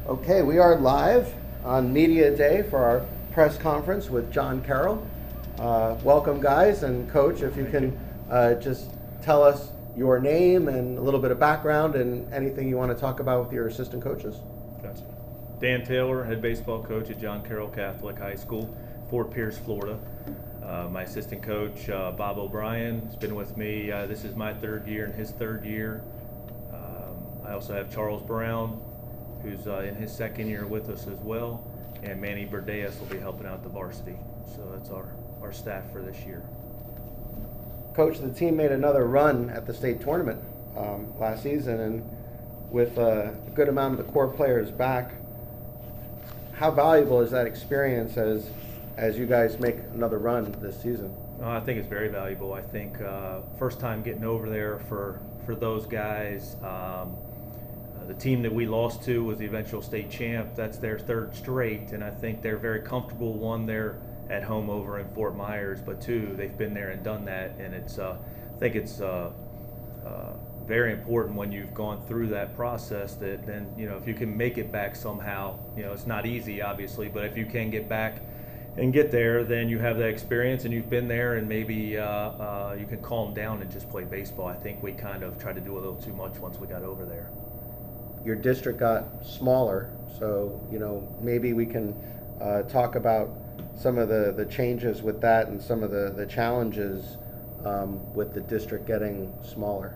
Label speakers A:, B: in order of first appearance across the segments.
A: Okay, we are live on Media Day for our press conference with John Carroll. Welcome, guys, and Coach, if you can just tell us your name and a little bit of background and anything you want to talk about with your assistant coaches.
B: Gotcha. Dan Taylor, head baseball coach at John Carroll Catholic High School, Fort Pierce, Florida. My assistant coach, Bob O'Brien, has been with me. This is my third year and his third year. I also have Charles Brown, who's in his second year with us as well, and Manny Berdeas will be helping out the varsity. So that's our staff for this year.
A: Coach, the team made another run at the state tournament last season, and with a good amount of the core players back, how valuable is that experience as you guys make another run this season?
B: I think it's very valuable. I think first time getting over there for those guys. The team that we lost to was the eventual state champ. That's their third straight, and I think they're very comfortable. One, they're at home over in Fort Myers, but two, they've been there and done that, and it's I think it's very important when you've gone through that process that then, if you can make it back somehow, it's not easy obviously, but if you can get back and get there, then you have that experience and you've been there, and maybe you can calm down and just play baseball. I think we kind of tried to do a little too much once we got over there.
A: Your district got smaller, so maybe we can talk about some of the changes with that and some of the challenges with the district getting smaller.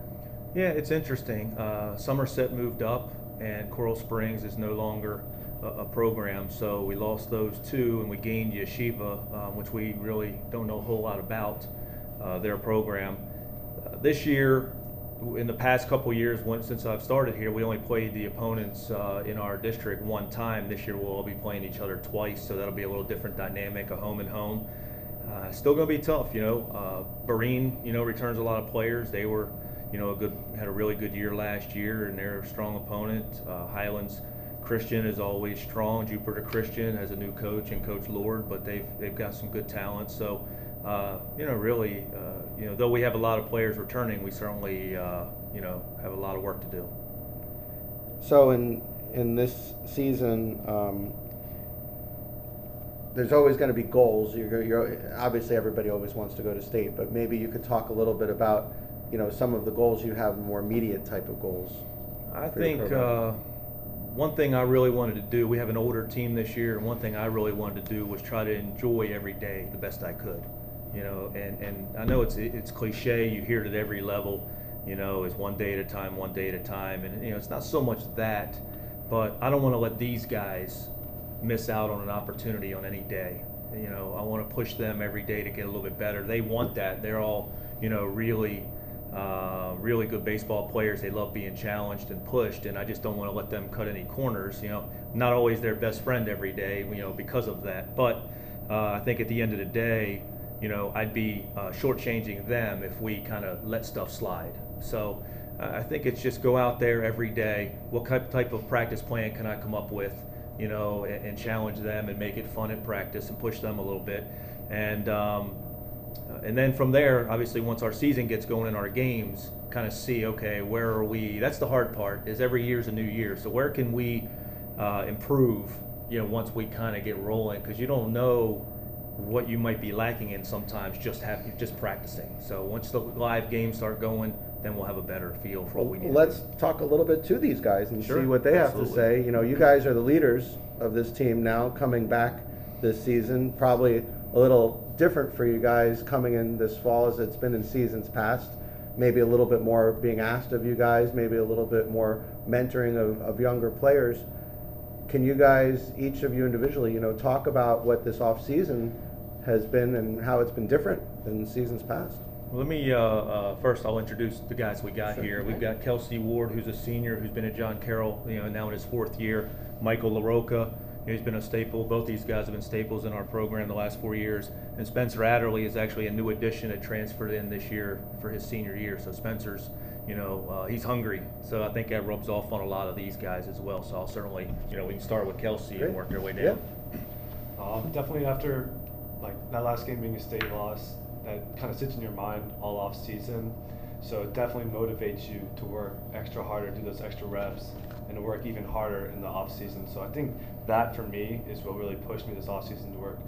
B: Yeah, it's interesting. Somerset moved up, and Coral Springs is no longer a program, so we lost those two, and we gained Yeshiva, which we really don't know a whole lot about their program. This year, in the past couple years, since I've started here, we only played the opponents in our district one time. This year we'll all be playing each other twice, so that'll be a little different dynamic, a home and home. Still going to be tough, Bereen, returns a lot of players. They were, had a really good year last year, and they're a strong opponent. Highlands Christian is always strong. Jupiter Christian has a new coach and Coach Lord, but they've got some good talent. So, really, though we have a lot of players returning, we certainly, have a lot of work to do.
A: So in this season, there's always going to be goals. You're obviously everybody always wants to go to state, but maybe you could talk a little bit about, some of the goals you have, more immediate type of goals.
B: I think one thing I really wanted to do, we have an older team this year, and one thing I really wanted to do was try to enjoy every day the best I could. And I know it's cliche, you hear it at every level, it's one day at a time, and it's not so much that, but I don't want to let these guys miss out on an opportunity on any day. I want to push them every day to get a little bit better. They want that. They're all, really good baseball players. They love being challenged and pushed, and I just don't want to let them cut any corners. Not always their best friend every day, because of that. But I think at the end of the day, I'd be shortchanging them if we kind of let stuff slide. So I think it's just go out there every day. What type of practice plan can I come up with, and challenge them and make it fun at practice and push them a little bit. And then from there, obviously, once our season gets going in our games, kind of see, okay, where are we? That's the hard part, is every year's a new year. So where can we improve, once we kind of get rolling? Because you don't know what you might be lacking in sometimes just practicing. So once the live games start going, then we'll have a better feel for what we need.
A: Let's talk a little bit to these guys and
B: Sure,
A: see what they
B: absolutely.
A: have to say. You guys are the leaders of this team now, coming back this season. Probably a little different for you guys coming in this fall as it's been in seasons past. Maybe a little bit more being asked of you guys, maybe a little bit more mentoring of younger players. Can you guys, each of you individually, talk about what this off season has been and how it's been different than seasons past?
B: Let me, first I'll introduce the guys we got here. We've got Kelsey Ward, who's a senior, who's been at John Carroll, now in his fourth year. Michael LaRocca, he's been a staple. Both these guys have been staples in our program the last 4 years. And Spencer Adderley is actually a new addition that transferred in this year for his senior year. So Spencer's, he's hungry. So I think that rubs off on a lot of these guys as well. So I'll certainly, we can start with Kelsey and work their way down.
C: Definitely after that last game being a state loss, that kind of sits in your mind all off season. So it definitely motivates you to work extra harder, do those extra reps, and to work even harder in the off season. So I think that for me is what really pushed me this off season to work,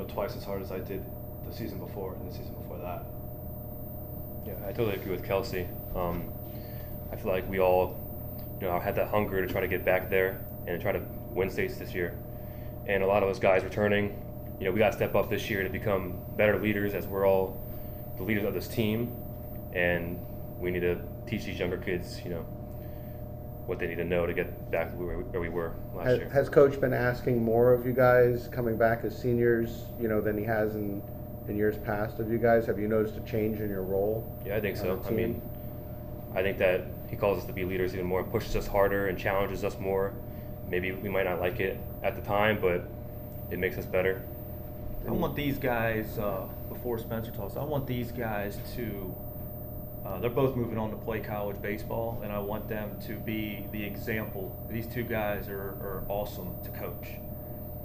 C: twice as hard as I did the season before and the season before that.
D: Yeah, I totally agree with Kelsey. I feel like we all, had that hunger to try to get back there and try to win states this year. And a lot of us guys returning, we got to step up this year to become better leaders, as we're all the leaders of this team. And we need to teach these younger kids, what they need to know to get back to where we were last year.
A: Has Coach been asking more of you guys coming back as seniors, than he has in years past of you guys? Have you noticed a change in your role?
D: Yeah, I think so. I mean, I think that he calls us to be leaders even more, pushes us harder and challenges us more. Maybe we might not like it at the time, but it makes us better.
B: I want these guys, before Spencer talks, I want these guys to, they're both moving on to play college baseball, and I want them to be the example. These two guys are awesome to coach.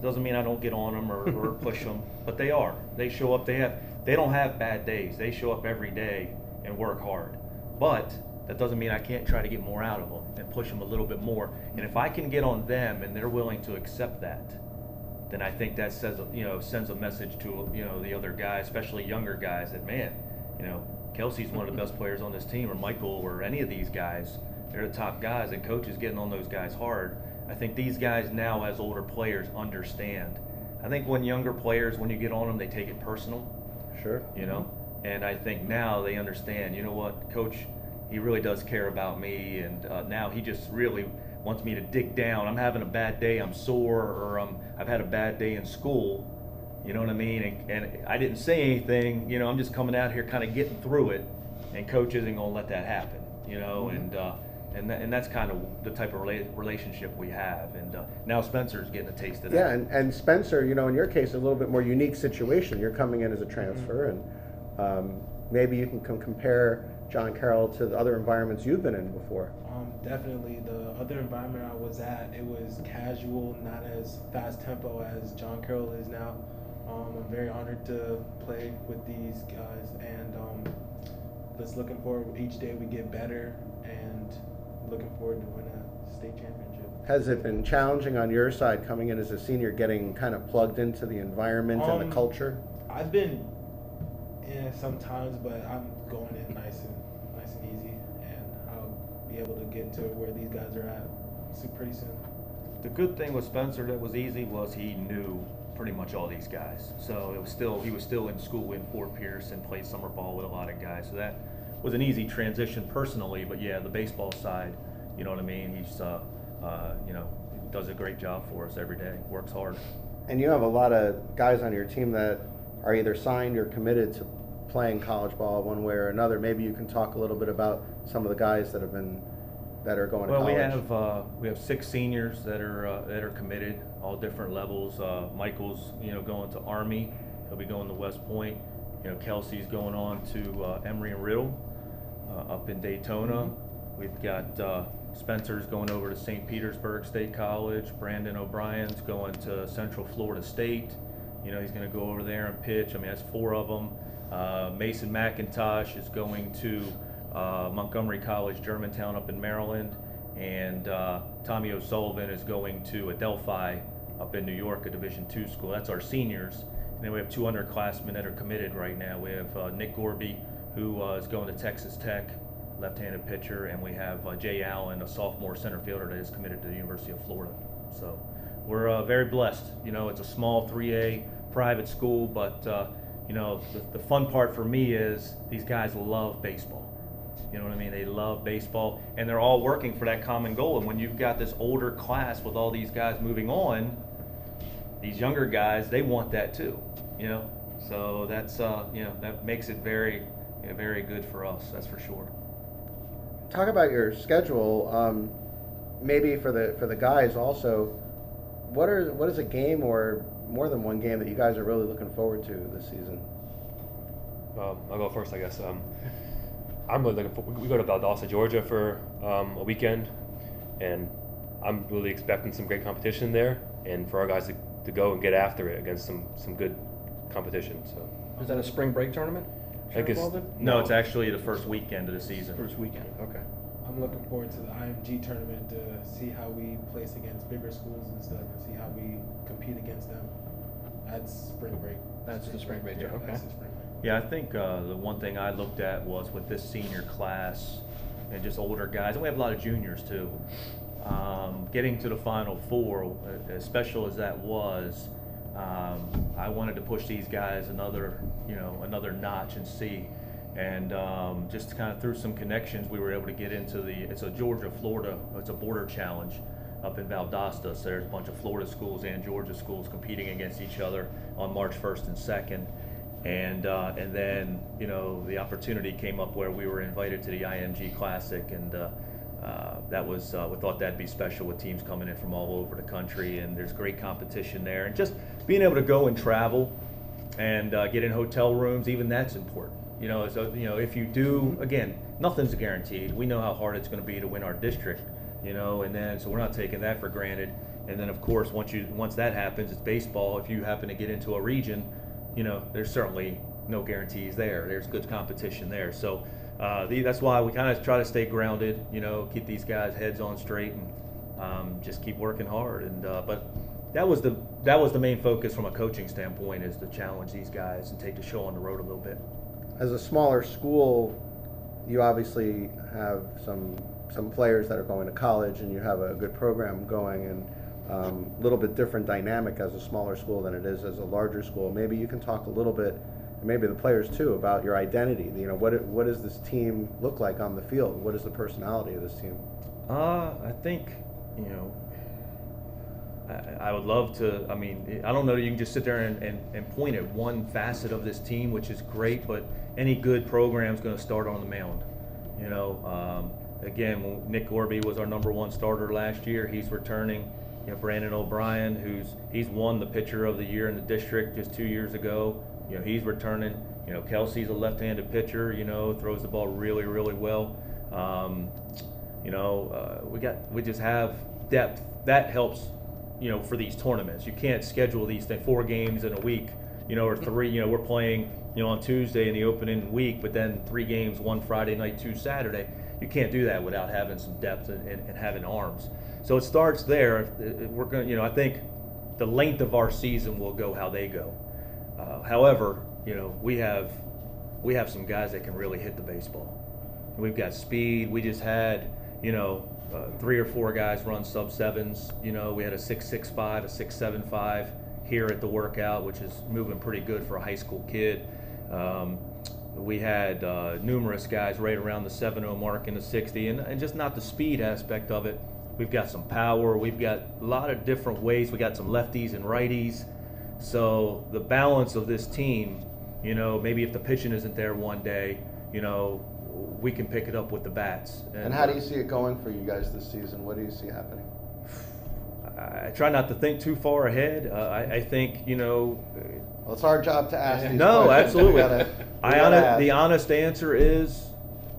B: Doesn't mean I don't get on them or push them, but they are. They show up, they don't have bad days. They show up every day and work hard. But that doesn't mean I can't try to get more out of them and push them a little bit more. And if I can get on them and they're willing to accept that, then I think that says, sends a message to, the other guys, especially younger guys, that, man, Kelsey's one of the best players on this team, or Michael, or any of these guys. They're the top guys, and Coach is getting on those guys hard. I think these guys now, as older players, understand. I think when younger players, when you get on them, they take it personal.
A: Sure.
B: And I think now they understand, what, Coach, he really does care about me, and now he just really wants me to dig down. I'm having a bad day, I'm sore, or I've had a bad day in school, you know what I mean? And I didn't say anything, I'm just coming out here kind of getting through it, and Coach isn't going to let that happen, and that's kind of the type of relationship we have. And now Spencer's getting a taste of that.
A: Yeah, and Spencer, in your case, a little bit more unique situation. You're coming in as a transfer, and maybe you can compare John Carroll to the other environments you've been in before.
E: Definitely. The other environment I was at, it was casual, not as fast tempo as John Carroll is now. I'm very honored to play with these guys, and just looking forward, each day we get better, and looking forward to win a state championship.
A: Has it been challenging on your side coming in as a senior, getting kind of plugged into the environment and the culture?
E: I've been in sometimes, but I'm going in nice and easy, and I'll be able to get to where these guys are at pretty soon.
B: The good thing with Spencer that was easy was he knew pretty much all these guys. So he was still in school in Fort Pierce and played summer ball with a lot of guys. So that was an easy transition personally. But yeah, the baseball side, you know what I mean? He's does a great job for us every day. Works hard.
A: And you have a lot of guys on your team that are either signed or committed to playing college ball one way or another. Maybe you can talk a little bit about some of the guys that are going to college.
B: Well, we have 6 seniors that are committed, all different levels. Michael's going to Army. He'll be going to West Point. Kelsey's going on to Emory and Riddle up in Daytona. We've got Spencer's going over to St. Petersburg State College. Brandon O'Brien's going to Central Florida State. He's going to go over there and pitch. I mean, that's 4 of them. Mason McIntosh is going to Montgomery College, Germantown up in Maryland. And Tommy O'Sullivan is going to Adelphi up in New York, a Division II school. That's our seniors. And then we have 2 underclassmen that are committed right now. We have Nick Gorby, who is going to Texas Tech, left-handed pitcher, and we have Jay Allen, a sophomore center fielder that is committed to the University of Florida. So we're very blessed. It's a small 3A private school, but the fun part for me is these guys love baseball. You know what I mean? They love baseball, and they're all working for that common goal. And when you've got this older class with all these guys moving on, these younger guys, they want that too. So that's that makes it very, very good for us. That's for sure.
A: Talk about your schedule. Maybe for the guys also. What is a game or more than one game that you guys are really looking forward to this season?
D: I'll go first, I guess. I'm really looking forward. We go to Valdosta, Georgia for a weekend, and I'm really expecting some great competition there, and for our guys to go and get after it against some good competition. So
F: is that a spring break tournament?
D: I guess-
E: Carroll then?
B: No, it's actually the first weekend of the season.
F: First weekend. Okay.
E: I'm looking forward to the IMG tournament to see how we place against bigger schools and stuff, and see how we compete against them. That's spring break.
F: That's the spring break,
E: Yeah,
F: okay.
E: that's the spring break.
B: Yeah, I think the one thing I looked at was with this senior class and just older guys, and we have a lot of juniors too. Getting to the Final Four, as special as that was, I wanted to push these guys another notch and see. And just kind of through some connections, we were able to get into it's a Georgia-Florida, it's a border challenge up in Valdosta. So there's a bunch of Florida schools and Georgia schools competing against each other on March 1st and 2nd. And then, the opportunity came up where we were invited to the IMG Classic, and that was, we thought that'd be special with teams coming in from all over the country, and there's great competition there. And just being able to go and travel and get in hotel rooms, even that's important. So, if you do, again, nothing's guaranteed. We know how hard it's going to be to win our district, and then, so we're not taking that for granted. And then, of course, once that happens, it's baseball. If you happen to get into a region, there's certainly no guarantees there. There's good competition there. So that's why we kind of try to stay grounded, keep these guys' heads on straight, and just keep working hard. And but that was the main focus from a coaching standpoint, is to challenge these guys and take the show on the road a little bit.
A: As a smaller school, you obviously have some players that are going to college, and you have a good program going, and a little bit different dynamic as a smaller school than it is as a larger school. Maybe you can talk a little bit, and maybe the players too, about your identity. What does this team look like on the field? What is the personality of this team?
B: I think, I would love to, I don't know that you can just sit there and point at one facet of this team, which is great, but any good program is going to start on the mound. Again, Nick Gorby was our #1 starter last year. He's returning. Brandon O'Brien, he's won the pitcher of the year in the district just 2 years ago. He's returning. Kelsey's a left-handed pitcher. Throws the ball really, really well. We just have depth that helps. For these tournaments, you can't schedule these 4 games in a week. Or 3. We're playing on Tuesday in the opening week, but then 3 games, 1 Friday night, 2 Saturday. You can't do that without having some depth and having arms. So it starts there. We're going. I think the length of our season will go how they go. However, we have some guys that can really hit the baseball. We've got speed. We just had 3 or 4 guys run sub-7s. We had a 6.65, a 6.75 here at the workout, which is moving pretty good for a high school kid. We had numerous guys right around the 7.0 mark in the 60, and just not the speed aspect of it. We've got some power. We've got a lot of different ways. We got some lefties and righties. So the balance of this team, maybe if the pitching isn't there one day, we can pick it up with the bats.
A: And how do you see it going for you guys this season? What do you see happening?
B: I try not to think too far ahead. I think,
A: Well, it's our job to ask these
B: no,
A: questions.
B: absolutely. The
A: ask.
B: honest answer is,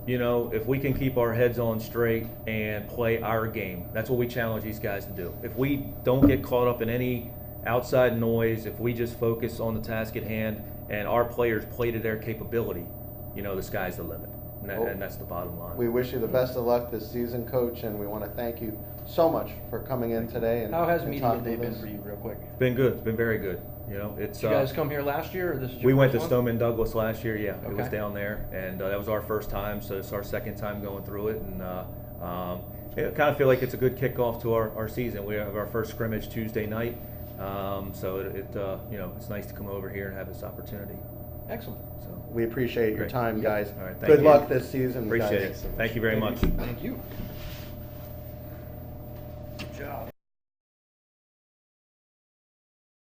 B: if we can keep our heads on straight and play our game, that's what we challenge these guys to do. If we don't get caught up in any outside noise, if we just focus on the task at hand and our players play to their capability, the sky's the limit. And that's the bottom line.
A: We wish you the best of luck this season, Coach, and we want to thank you so much for coming in today. And
F: How has
A: and
F: media
A: talking
F: day
A: with
F: been
A: us.
F: for you, real quick?
B: It's been good. It's been very good. It's.
F: Did you guys come here last year, or this is your
B: We went to
F: first one?
B: Stoneman Douglas last year. Yeah, it was
F: Okay.
B: down there, and that was our first time. So it's our second time going through it, and I kind of feel like it's a good kickoff to our season. We have our first scrimmage Tuesday night, so it's nice to come over here and have this opportunity.
F: Excellent.
B: So
A: We appreciate your
B: Great.
A: time, guys.
B: All right, thank
A: Good
B: you.
A: luck this season,
B: Appreciate
A: guys.
B: it. Thank you very much.
F: Thank you. Good job.